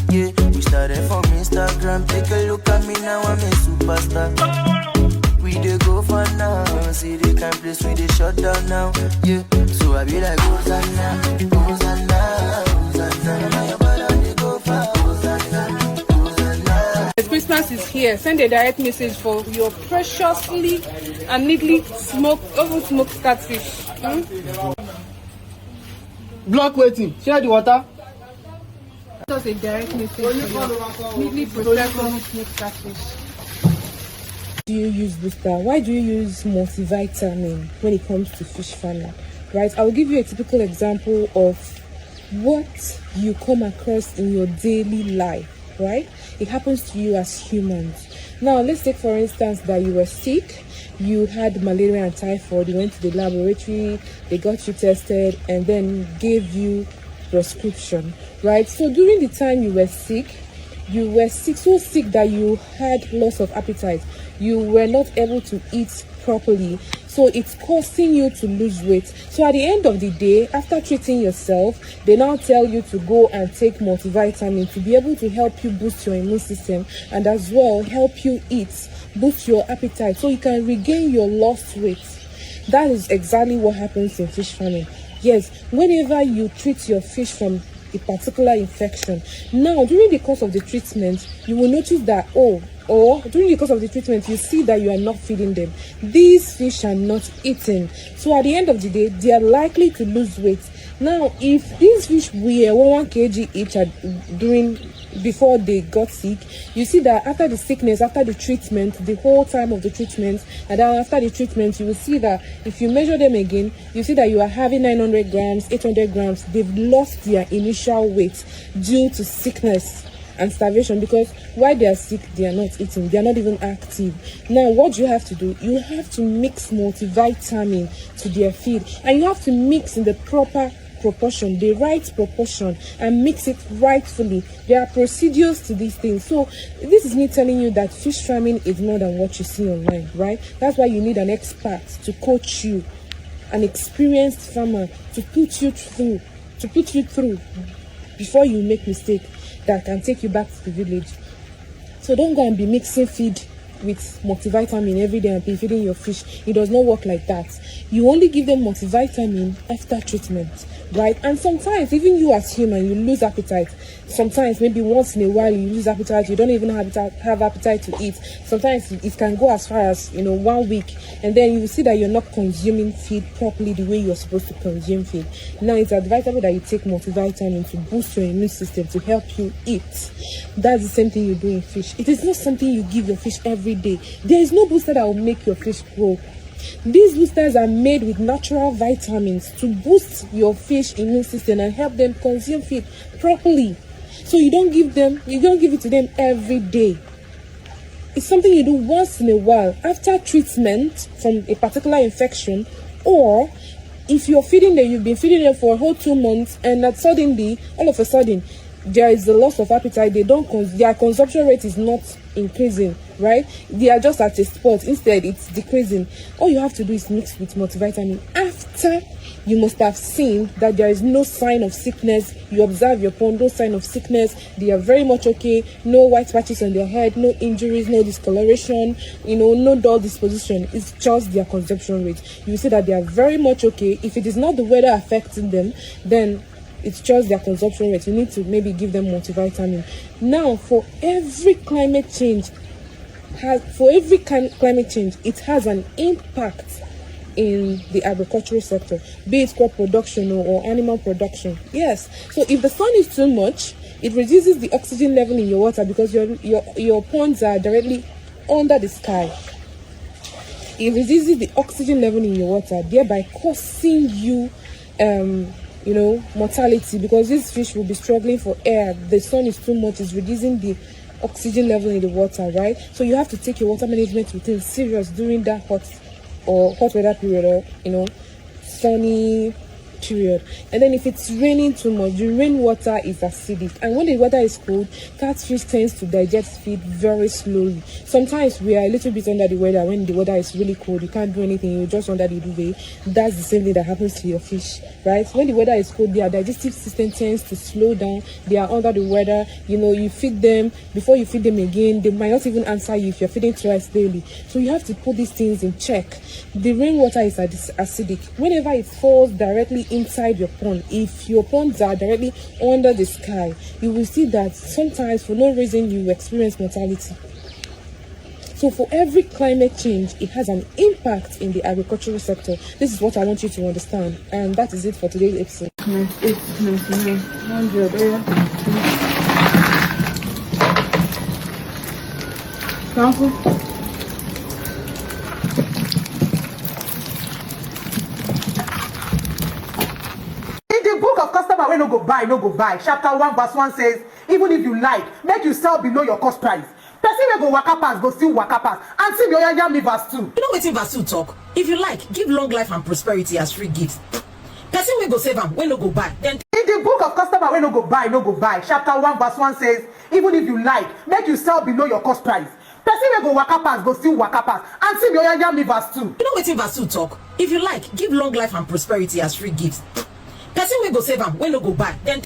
Yeah, we started from Instagram. Take a look at me now, I'm a superstar. We dey go for now. See the kind place we dey shut down now. Yeah, so I be like, Hosanna, Hosanna, Hosanna. Now your brother dey go for Hosanna, Hosanna. Christmas is here. Send a direct message for your preciously and neatly oven smoked catfish. Block waiting. Share the water. Just a direct message for your neatly prepared oven smoked catfish. Do you use booster? Why do you use multivitamin when it comes to fish farming? Right, I'll give you a typical example of what you come across in your daily life. Right, it happens to you as humans. Now let's take for instance that you were sick, you had malaria and typhoid, you went to the laboratory, they got you tested and then gave you prescription. Right, so during the time you were sick, so sick that you had loss of appetite, you were not able to eat properly, so it's causing you to lose weight. So at the end of the day, after treating yourself, they now tell you to go and take multivitamin to be able to help you boost your immune system and as well help you eat, boost your appetite so you can regain your lost weight. That is exactly what happens in fish farming. Yes, whenever you treat your fish from a particular infection, now during the course of the treatment you will notice that during the course of the treatment you see that you are not feeding them, these fish are not eating, so at the end of the day they are likely to lose weight. Now if these fish were 1 kg each before they got sick, you see that after the sickness, after the treatment, the whole time of the treatment, and then after the treatment, you will see that if you measure them again, you see that you are having 900 grams, 800 grams. They've lost their initial weight due to sickness and starvation, because while they are sick, they are not eating, they are not even active. Now, what you have to do, you have to mix multivitamin to their feed, and you have to mix in the proper proportion, the right proportion, and mix it rightfully. There are procedures to these things. So this is me telling you that fish farming is more than what you see online, right? That's why you need an expert to coach you, an experienced farmer to put you through before you make mistake that can take you back to the village. So don't go and be mixing feed with multivitamin every day and be feeding your fish. It does not work like that. You only give them multivitamin after treatment, right? And sometimes even you as human, you lose appetite. Sometimes maybe once in a while you lose appetite, you don't even have appetite to eat. Sometimes it can go as far as 1 week, and then you will see that you're not consuming feed properly the way you're supposed to consume feed. Now it's advisable that you take multivitamin to boost your immune system to help you eat. That's the same thing you do in fish. It is not something you give your fish every day. There is no booster that will make your fish grow. These boosters are made with natural vitamins to boost your fish immune system and help them consume feed properly. So you don't give it to them every day. It's something you do once in a while after treatment from a particular infection, or if you're feeding them, you've been feeding them for a whole 2 months, and that suddenly, all of a sudden, there is a loss of appetite. Their consumption rate is not increasing, right? They are just at a spot. Instead, it's decreasing. All you have to do is mix with multivitamin. After you must have seen that there is no sign of sickness, you observe your pond, no sign of sickness, they are very much okay, no white patches on their head, no injuries, no discoloration, no dull disposition. It's just their consumption rate. You see that they are very much okay. If it is not the weather affecting them, then it's just their consumption rate. You need to maybe give them multivitamin. Now, for every climate change, it has an impact in the agricultural sector, be it crop production or animal production. Yes. So if the sun is too much, it reduces the oxygen level in your water, because your ponds are directly under the sky. It reduces the oxygen level in your water, thereby causing you mortality, because this fish will be struggling for air. The sun is too much, it's reducing the oxygen level in the water, right? So you have to take your water management routine serious during that hot weather period, or sunny period. And then if it's raining too much, the rainwater is acidic, and when the weather is cold, catfish tends to digest feed very slowly. Sometimes we are a little bit under the weather. When the weather is really cold, you can't do anything, you're just under the duvet. That's the same thing that happens to your fish, right? When the weather is cold, their digestive system tends to slow down. They are under the weather. You feed them. Before you feed them again, they might not even answer you if you're feeding twice daily. So you have to put these things in check. The rainwater is acidic. Whenever it falls directly inside your pond, if your ponds are directly under the sky, you will see that sometimes for no reason you experience mortality. So for every climate change, it has an impact in the agricultural sector. This is what I want you to understand, and that is it for today's episode. 98, 99, 100. Uncle. In the book of customer wey no go buy, no go buy, chapter 1 verse 1 says, even if you like, make you sell below your cost price. Person wey go waka pass go still waka pass. And see me oya me verse 2. You know wetin verse 2 talk? If you like, give long life and prosperity as free gifts. Person wey go save am, wey no go buy. Then in the book of customer wey no go buy, no go buy, chapter 1 verse 1 says, even if you like, make you sell below your cost price. Person wey go waka pass go still waka pass. And see me oya me verse 2. you know wetin verse 2 talk? If you like, give long life and prosperity as free gifts. Person wey go save am, wey no go buy. Then